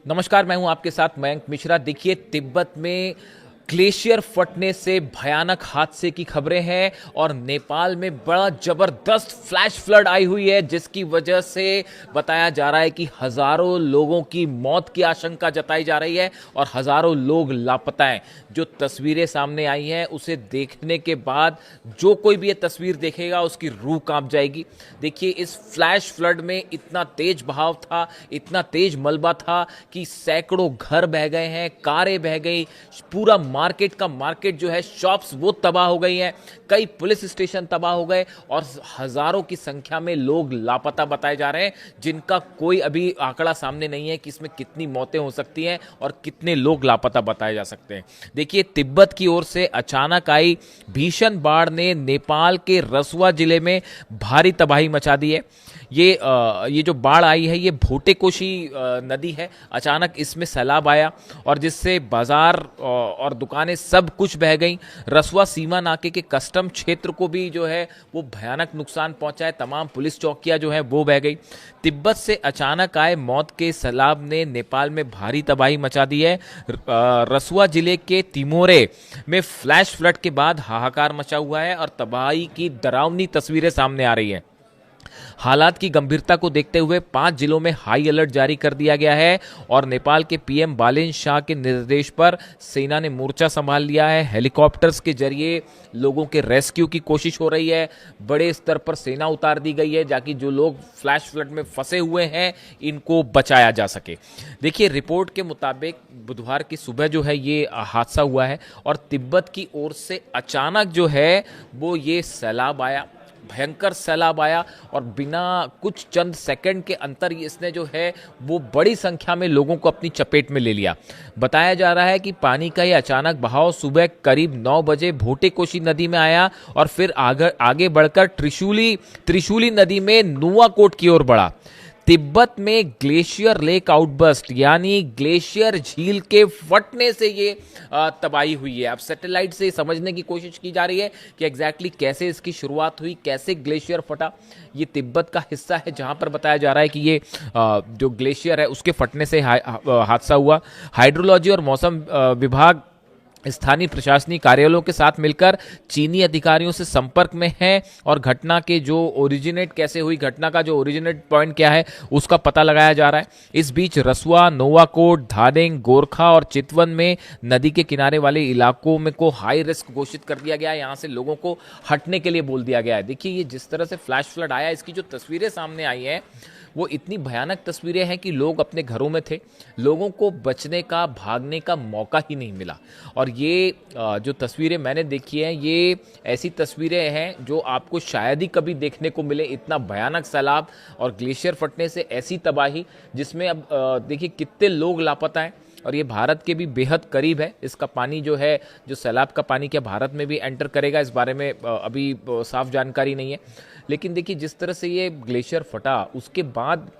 नमस्कार, मैं हूं आपके साथ मयंक मिश्रा। देखिए, तिब्बत में ग्लेशियर फटने से भयानक हादसे की खबरें हैं और नेपाल में बड़ा जबरदस्त फ्लैश फ्लड आई हुई है, जिसकी वजह से बताया जा रहा है कि हजारों लोगों की मौत की आशंका जताई जा रही है और हजारों लोग लापता हैं। जो तस्वीरें सामने आई हैं उसे देखने के बाद जो कोई भी ये तस्वीर देखेगा उसकी रूह कांप जाएगी। देखिए, इस फ्लैश फ्लड में इतना तेज बहाव था, इतना तेज मलबा था कि सैकड़ों घर बह गए हैं, कारें बह गई, पूरा मार्केट जो है, शॉप्स वो तबाह हो गई हैं, कई पुलिस स्टेशन तबाह हो गए और हजारों की संख्या में लोग लापता बताए जा रहे हैं, जिनका कोई अभी आंकड़ा सामने नहीं है कि इसमें कितनी मौतें हो सकती हैं और कितने लोग लापता बताए जा सकते हैं। देखिए, तिब्बत की ओर से अचानक आई भीषण बाढ़ ने नेपाल के रसुआ जिले में भारी तबाही मचा दी है। ये जो बाढ़ आई है, ये भोटेकोशी नदी है। अचानक इसमें सैलाब आया और जिससे बाजार और दुकानें सब कुछ बह गईं। रसुआ सीमा नाके के कस्टम क्षेत्र को भी जो है वो भयानक नुकसान पहुंचा है। तमाम पुलिस चौकियां जो है वो बह गई। तिब्बत से अचानक आए मौत के सैलाब ने नेपाल में भारी तबाही मचा दी है। रसुआ जिले के तिमोरे में फ्लैश फ्लड के बाद हाहाकार मचा हुआ है और तबाही की डरावनी तस्वीरें सामने आ रही हैं। हालात की गंभीरता को देखते हुए 5 जिलों में हाई अलर्ट जारी कर दिया गया है और नेपाल के पीएम बालेन शाह के निर्देश पर सेना ने मोर्चा संभाल लिया है। हेलीकॉप्टर्स के जरिए लोगों के रेस्क्यू की कोशिश हो रही है। बड़े स्तर पर सेना उतार दी गई है ताकि जो लोग फ्लैश फ्लड में फंसे हुए हैं इनको बचाया जा सके। देखिए, रिपोर्ट के मुताबिक बुधवार की सुबह जो है ये हादसा हुआ है और तिब्बत की ओर से अचानक जो है वो ये सैलाब आया, भयंकर सैलाब आया और बिना कुछ चंद सेकंड के अंतर इसने जो है वो बड़ी संख्या में लोगों को अपनी चपेट में ले लिया। बताया जा रहा है कि पानी का ये अचानक बहाव सुबह करीब 9 बजे भोटेकोशी नदी में आया और फिर आगे बढ़कर त्रिशूली नदी में नुआकोट की ओर बढ़ा। तिब्बत में ग्लेशियर लेक आउटबर्स्ट यानी ग्लेशियर झील के फटने से ये तबाही हुई है। अब सैटेलाइट से समझने की कोशिश की जा रही है कि एग्जैक्टली कैसे इसकी शुरुआत हुई, कैसे ग्लेशियर फटा। ये तिब्बत का हिस्सा है जहां पर बताया जा रहा है कि ये जो ग्लेशियर है उसके फटने से हादसा हुआ। हाइड्रोलॉजी और मौसम विभाग स्थानीय प्रशासनिक कार्यालयों के साथ मिलकर चीनी अधिकारियों से संपर्क में है और घटना के जो ओरिजिनेट कैसे हुई, घटना का जो ओरिजिनेट पॉइंट क्या है उसका पता लगाया जा रहा है। इस बीच रसुआ, नोवाकोट, धादेंग, गोरखा और चितवन में नदी के किनारे वाले इलाकों में को हाई रिस्क घोषित कर दिया गया है। यहाँ से लोगों को हटने के लिए बोल दिया गया है। देखिए, ये जिस तरह से फ्लैश फ्लड आया, इसकी जो तस्वीरें सामने आई हैं वो इतनी भयानक तस्वीरें हैं कि लोग अपने घरों में थे, लोगों को बचने का, भागने का मौका ही नहीं मिला। और ये जो तस्वीरें मैंने देखी हैं, ये ऐसी तस्वीरें हैं जो आपको शायद ही कभी देखने को मिले। इतना भयानक सैलाब और ग्लेशियर फटने से ऐसी तबाही, जिसमें अब देखिए कितने लोग लापता हैं और ये भारत के भी बेहद करीब है। इसका पानी जो है, जो सैलाब का पानी क्या भारत में भी एंटर करेगा, इस बारे में अभी साफ जानकारी नहीं है। लेकिन देखिए, जिस तरह से ये ग्लेशियर फटा उसके बाद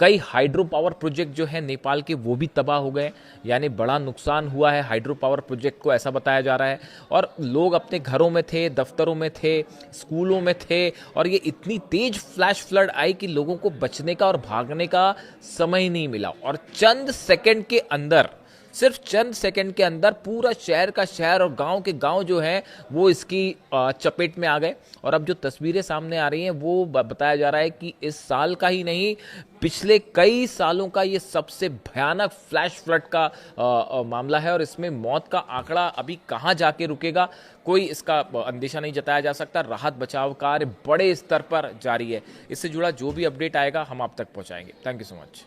कई हाइड्रो पावर प्रोजेक्ट जो है नेपाल के वो भी तबाह हो गए, यानी बड़ा नुकसान हुआ है हाइड्रो पावर प्रोजेक्ट को, ऐसा बताया जा रहा है। और लोग अपने घरों में थे, दफ्तरों में थे, स्कूलों में थे और ये इतनी तेज फ्लैश फ्लड आई कि लोगों को बचने का और भागने का समय ही नहीं मिला और सिर्फ चंद सेकंड के अंदर पूरा शहर का शहर और गांव के गांव जो है वो इसकी चपेट में आ गए। और अब जो तस्वीरें सामने आ रही हैं वो बताया जा रहा है कि इस साल का ही नहीं, पिछले कई सालों का ये सबसे भयानक फ्लैश फ्लड का मामला है और इसमें मौत का आंकड़ा अभी कहां जाके रुकेगा, कोई इसका अंदेशा नहीं जताया जा सकता। राहत बचाव कार्य बड़े स्तर पर जारी है। इससे जुड़ा जो भी अपडेट आएगा हम आप तक पहुंचाएंगे। Thank you so much.